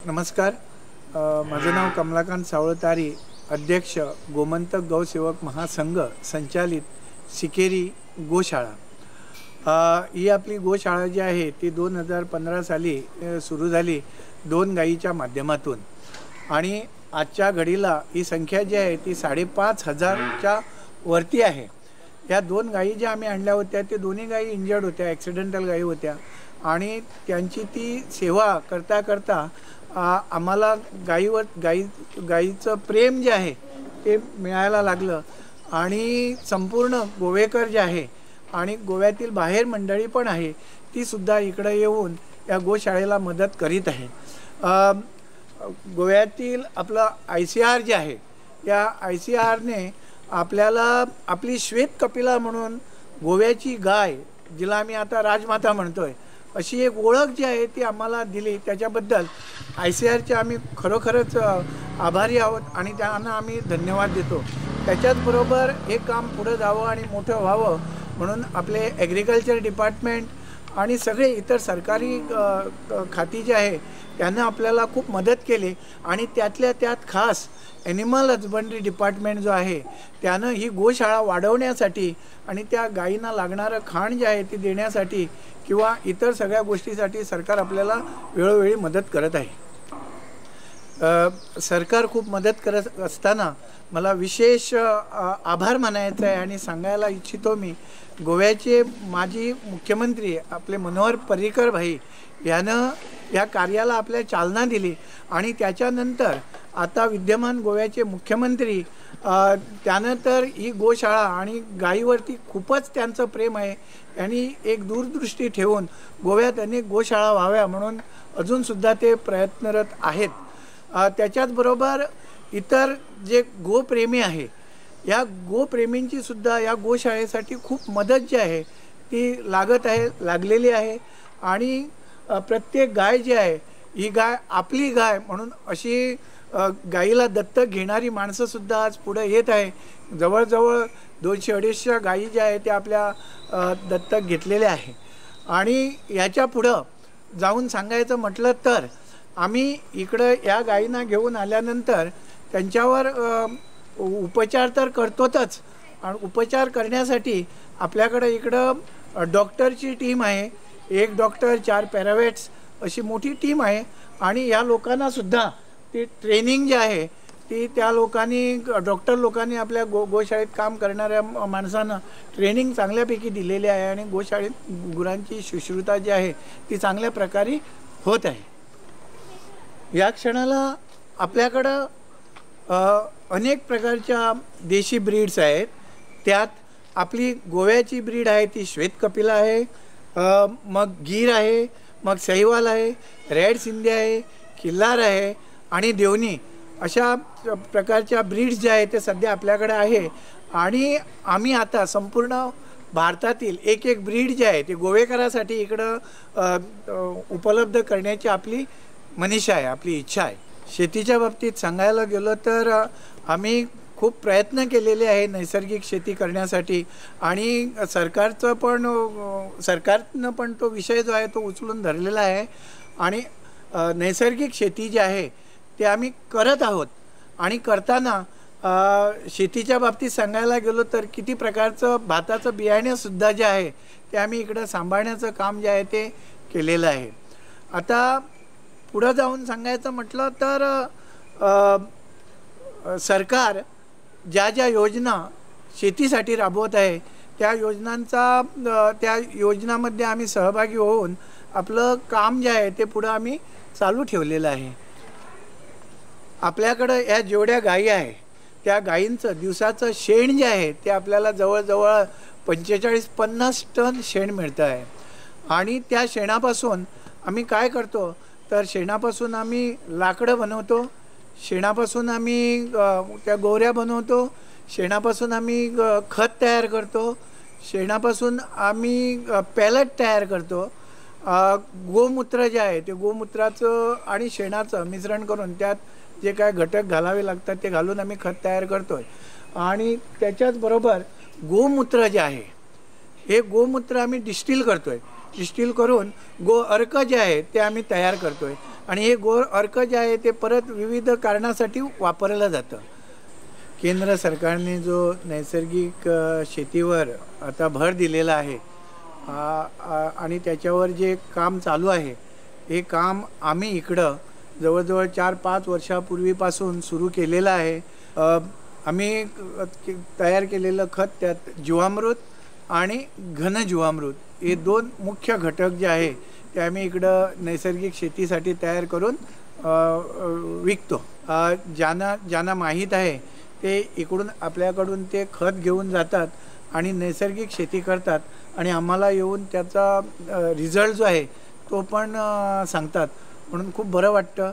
नमस्कार. माझं नाव कमलाकांत सावळतारी, अध्यक्ष गोमंतक गौसेवक महासंघ, संचालित सिकेरी गोशाळा. ही आपली गोशाळा जी आहे ती 2015 साली सुरू झाली 2 गायीच्या माध्यमातून आणि आजच्या घडीला ही संख्या जी आहे ती 5,500च्या वरती आहे. या 2 गायी ज्या आम्ही आणल्या होत्या ते दोन्ही गायी इंजर्ड होत्या, ॲक्सिडेंटल गायी होत्या आणि त्यांची ती सेवा करता करता आम्हाला गाईचं प्रेम जे आहे ते मिळायला लागलं आणि संपूर्ण गोवेकर जे आहे आणि गोव्यातील बाहेर मंडळी पण आहे ती सुद्धा इकडे येऊन या गोशाळेला मदत करीत आहे. गोव्यातील आपलं ICR जे आहे या ICRने आपल्याला आपली श्वेत कपिला म्हणून गोव्याची गाय, जिला आम्ही आता राजमाता म्हणतोय, अशी एक ओळख जी आहे ती आम्हाला दिली. त्याच्याबद्दल ICRचे आम्ही खरोखरच आभारी आहोत आणि त्यांना आम्ही धन्यवाद देतो. त्याच्याचबरोबर हे काम पुढं जावं आणि मोठं व्हावं म्हणून आपले ॲग्रिकल्चर डिपार्टमेंट आणि सगळे इतर सरकारी खाती जे आहे त्यांना आपल्याला खूप मदत केली आणि त्यातल्या त्यात खास ॲनिमल हजबंड्री डिपार्टमेंट जो आहे त्यानं ही गोशाळा वाढवण्यासाठी आणि त्या गायींना लागणारं खाण जे आहे ते देण्यासाठी किंवा इतर सगळ्या गोष्टीसाठी सरकार आपल्याला वेळोवेळी मदत करत आहे. सरकार खूप मदत करत असताना मला विशेष आभार मानायचा आहे आणि सांगायला इच्छितो मी, गोव्याचे माजी मुख्यमंत्री आपले मनोहर पर्रीकर भाई यानं या कार्याला आपल्या चालना दिली आणि त्याच्यानंतर आता विद्यमान गोव्याचे मुख्यमंत्री त्यानं तर ही गोशाळा आणि गायीवरती खूपच त्यांचं प्रेम आहे. त्यांनी एक दूरदृष्टी ठेवून गोव्यात अनेक गोशाळा व्हाव्या म्हणून अजूनसुद्धा ते प्रयत्नरत आहेत. त्याच्याचबरोबर इतर जे गोप्रेमी आहे या गोप्रेमींची सुद्धा या गोशाळेसाठी खूप मदत जी आहे ती लागलेली आहे आणि प्रत्येक गाय जी आहे ही गाय आपली गाय म्हणून अशी गाईला दत्तक घेणारी माणसंसुद्धा आज पुढे येत आहे. जवळजवळ 200-250 गायी ज्या आहेत त्या आपल्या दत्तक घेतलेल्या आहे. आणि याच्या पुढं जाऊन सांगायचं म्हटलं तर आम्ही इकडं या गायींना घेऊन आल्यानंतर त्यांच्यावर उपचार तर करतोच आणि उपचार करण्यासाठी आपल्याकडं इकडं डॉक्टरची टीम आहे. 1 डॉक्टर, 4 पॅरावेट्स अशी मोठी टीम आहे आणि या लोकांनासुद्धा ती ट्रेनिंग जी आहे ती त्या लोकांनी डॉक्टर लोकांनी आपल्या गोशाळेत काम करणाऱ्या माणसांना ट्रेनिंग चांगल्यापैकी दिलेली आहे आणि गोशाळेत गुरांची शुश्रूषा जी आहे ती चांगल्या प्रकारे होत आहे. या क्षणाला आपल्याकडं अनेक प्रकारच्या देशी ब्रीड्स आहेत. त्यात आपली गोव्याची ब्रीड आहे ती श्वेत कपिला आहे, मग गीर आहे, मग सहीवाल आहे, रेड सिंधी आहे, किल्लार आहे आणि देवणी अशा प्रकारच्या ब्रीड्स ज्या आहेत ते सध्या आपल्याकडे आहे. आणि आम्ही आता संपूर्ण भारतातील एक ब्रीड जे आहे ते गोवेकरासाठी इकडं उपलब्ध करण्याची आपली मनीषा आहे, आपली इच्छा आहे. शेतीच्या बाबतीत सांगायला गेलो तर आम्ही खूप प्रयत्न केलेले आहे नैसर्गिक शेती करण्यासाठी आणि सरकारनं पण तो विषय जो आहे तो उचलून धरलेला आहे आणि नैसर्गिक शेती जी आहे ते आम्ही करत आहोत. आणि करताना शेतीच्या बाबतीत सांगायला गेलो तर किती प्रकारचं भाताचं बियाणेसुद्धा जे आहे ते आम्ही इकडं सांभाळण्याचं काम जे आहे ते केलेलं आहे. आता पुढं जाऊन सांगायचं म्हटलं तर सरकार ज्या ज्या योजना शेतीसाठी राबवत आहे त्या योजनांमध्ये आम्ही सहभागी होऊन आपलं काम जे आहे ते पुढं आम्ही चालू ठेवलेलं आहे. आपल्याकडं या जेवढ्या गायी आहे त्या गायींचं दिवसाचं शेण जे आहे ते आपल्याला जवळजवळ 45-50 टन शेण मिळतं आहे. आणि त्या शेणापासून आम्ही काय करतो तर शेणापासून आम्ही लाकडं बनवतो, शेणापासून आम्ही त्या गोवऱ्या बनवतो, शेणापासून आम्ही खत तयार करतो, शेणापासून आम्ही पॅलेट तयार करतो. गोमूत्र जे आहे ते गोमूत्राचं आणि शेणाचं मिश्रण करून त्यात जे काय घटक घालावे लागतात ते घालून आम्ही खत तयार करतो आहे. आणि त्याच्याचबरोबर गोमूत्र जे आहे हे गोमूत्र आम्ही डिस्टिल करतो आहे. डिस्टिल करून अर्क जे आहे ते आम्ही तयार करतो आहे आणि हे गोर अर्क जे आहे ते परत विविध कारणासाठी वापरलं जातं. केंद्र सरकारने जो नैसर्गिक शेतीवर आता भर दिलेला आहे आणि त्याच्यावर जे काम चालू आहे, हे काम आम्ही इकडं जवळजवळ 4-5 वर्षापूर्वीपासून सुरू केलेलं आहे. आम्ही तयार केलेलं खत त्यात जीवामृत आणि घनजीवामृत हे 2 मुख्य घटक जे आहे ते आम्ही इकडं नैसर्गिक शेतीसाठी तयार करून विकतो. ज्यांना माहीत आहे ते इकडून आपल्याकडून ते खत घेऊन जातात आणि नैसर्गिक शेती करतात आणि आम्हाला येऊन त्याचा रिझल्ट जो आहे तो पण सांगतात. म्हणून खूप बरं वाटतं.